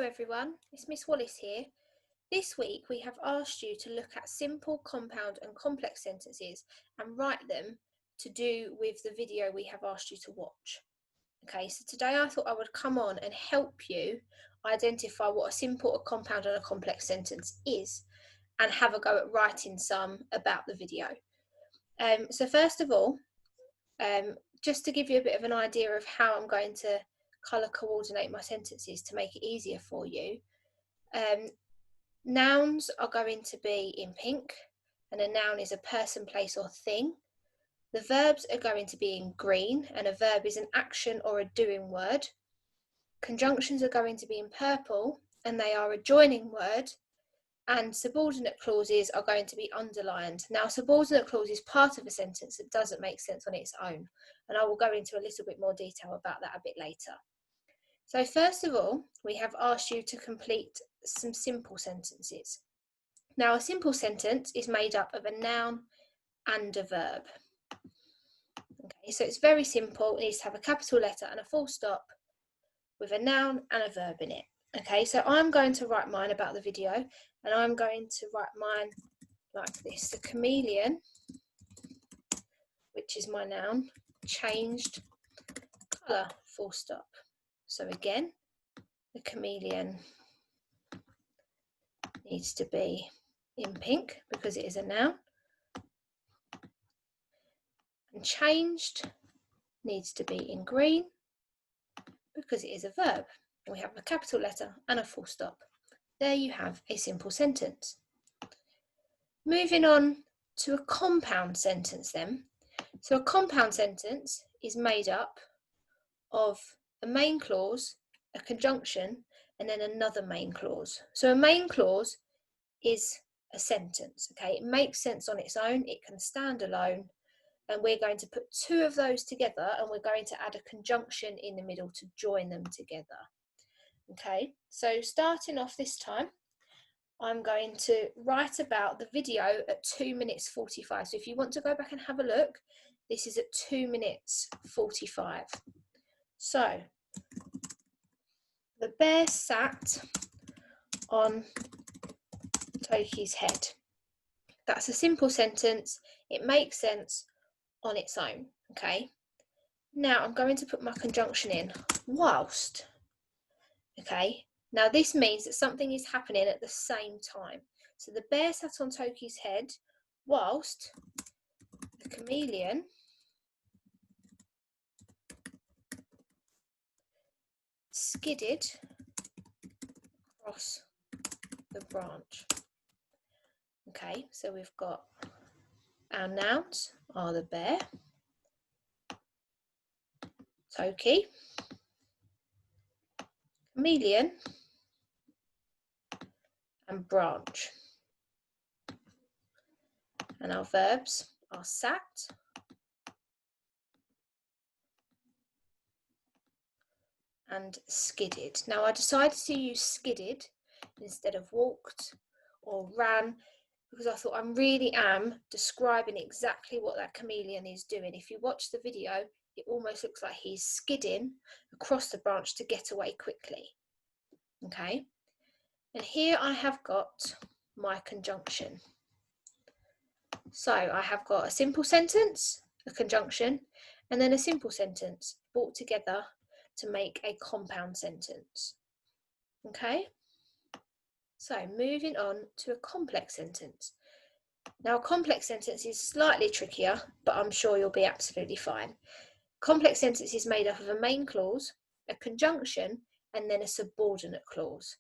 everyone, it's Miss Wallace here. This week we have asked you to look at simple, compound and complex sentences and write them to do with the video we have asked you to watch. Okay, so today I thought I would come on and help you identify what a simple, a compound and a complex sentence is and have a go at writing some about the video. So first of all, just to give you a bit of an idea of how I'm going to colour coordinate my sentences to make it easier for you. Nouns are going to be in pink, and a noun is a person, place or thing. The verbs are going to be in green, and a verb is an action or a doing word. Conjunctions are going to be in purple, and they are a joining word. And subordinate clauses are going to be underlined. Now, subordinate clause is part of a sentence that doesn't make sense on its own, and I will go into a little bit more detail about that a bit later. So first of all, we have asked you to complete some simple sentences. Now, a simple sentence is made up of a noun and a verb. Okay, so it's very simple. It needs to have a capital letter and a full stop with a noun and a verb in it. Okay, so I'm going to write mine about the video, and I'm going to write mine like this. The chameleon, which is my noun, changed colour, full stop. So again, the chameleon needs to be in pink because it is a noun. And changed needs to be in green because it is a verb. And we have a capital letter and a full stop. There you have a simple sentence. Moving on to a compound sentence then. So a compound sentence is made up of a main clause, a conjunction, and then another main clause. So a main clause is a sentence, okay? It makes sense on its own, it can stand alone, and we're going to put two of those together, and we're going to add a conjunction in the middle to join them together. Okay, so starting off this time, I'm going to write about the video at 2 minutes 45. So if you want to go back and have a look, this is at 2 minutes 45. So, the bear sat on Toki's head. That's a simple sentence. It makes sense on its own, okay? Now I'm going to put my conjunction in, whilst. Okay, now this means that something is happening at the same time. So the bear sat on Toki's head whilst the chameleon skidded across the branch. Okay, so we've got our nouns are the bear, Toki, chameleon and branch. And our verbs are sat, and skidded. Now I decided to use skidded instead of walked or ran because I thought I really am describing exactly what that chameleon is doing. If you watch the video, it almost looks like he's skidding across the branch to get away quickly. Okay, and here I have got my conjunction. So I have got a simple sentence, a conjunction, and then a simple sentence brought together to make a compound sentence. Okay, so moving on to a complex sentence. Now a complex sentence is slightly trickier, but I'm sure you'll be absolutely fine. Complex sentence is made up of a main clause, a conjunction, and then a subordinate clause.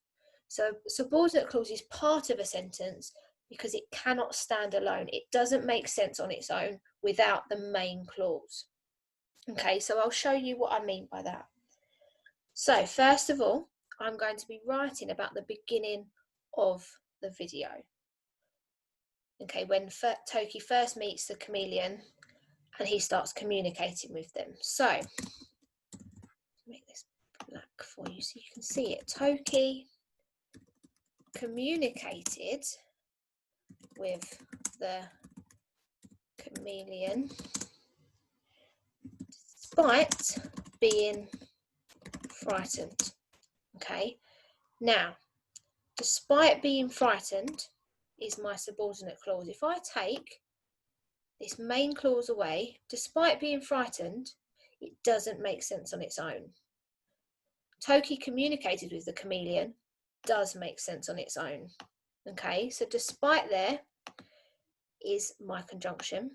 So subordinate clause is part of a sentence because it cannot stand alone. It doesn't make sense on its own without the main clause. Okay, so I'll show you what I mean by that. So first of all, I'm going to be writing about the beginning of the video. Okay, when Toki first meets the chameleon and he starts communicating with them. So, make this black for you so you can see it. Toki communicated with the chameleon despite being frightened. Okay, Now, despite being frightened is my subordinate clause. If I take this main clause away, despite being frightened, it doesn't make sense on its own. Toki communicated with the chameleon does make sense on its own. Okay, so despite there is my conjunction.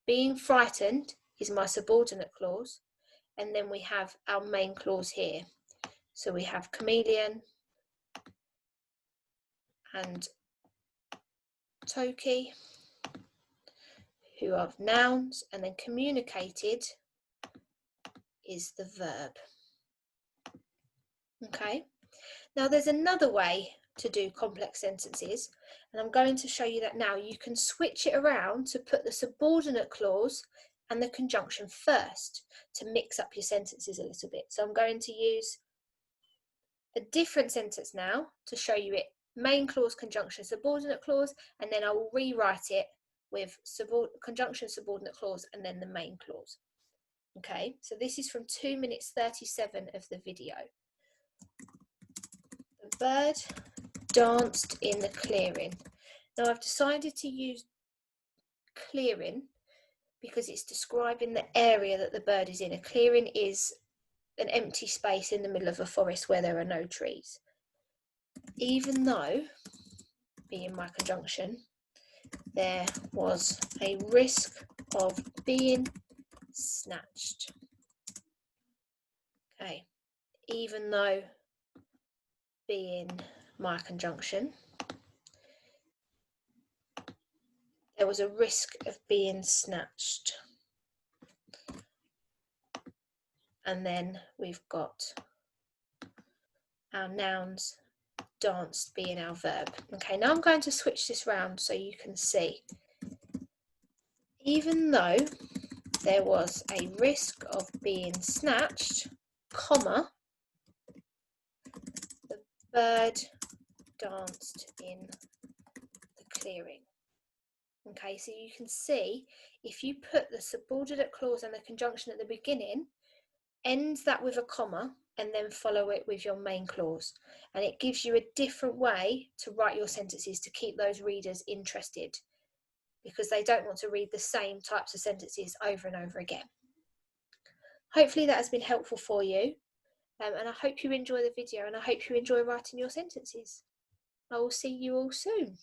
Being frightened is my subordinate clause. And then we have our main clause here. So we have chameleon and Toki, who are nouns, and then communicated is the verb. Okay, now there's another way to do complex sentences, and I'm going to show you that now. You can switch it around to put the subordinate clause and the conjunction first to mix up your sentences a little bit. So I'm going to use a different sentence now to show you it. Main clause, conjunction, subordinate clause, and then I will rewrite it with conjunction, subordinate clause, and then the main clause. Okay, so this is from 2 minutes 37 of the video. The bird danced in the clearing. Now I've decided to use clearing because it's describing the area that the bird is in. A clearing is an empty space in the middle of a forest where there are no trees. Even though, being my conjunction, there was a risk of being snatched. Okay, even though being my conjunction, there was a risk of being snatched. And then we've got our nouns, danced being our verb. Okay, now I'm going to switch this round so you can see. Even though there was a risk of being snatched, comma, the bird danced in the clearing. Okay, so you can see if you put the subordinate clause and the conjunction at the beginning, end that with a comma and then follow it with your main clause. And it gives you a different way to write your sentences to keep those readers interested, because they don't want to read the same types of sentences over and over again. Hopefully that has been helpful for you, and I hope you enjoy the video, and I hope you enjoy writing your sentences. I will see you all soon.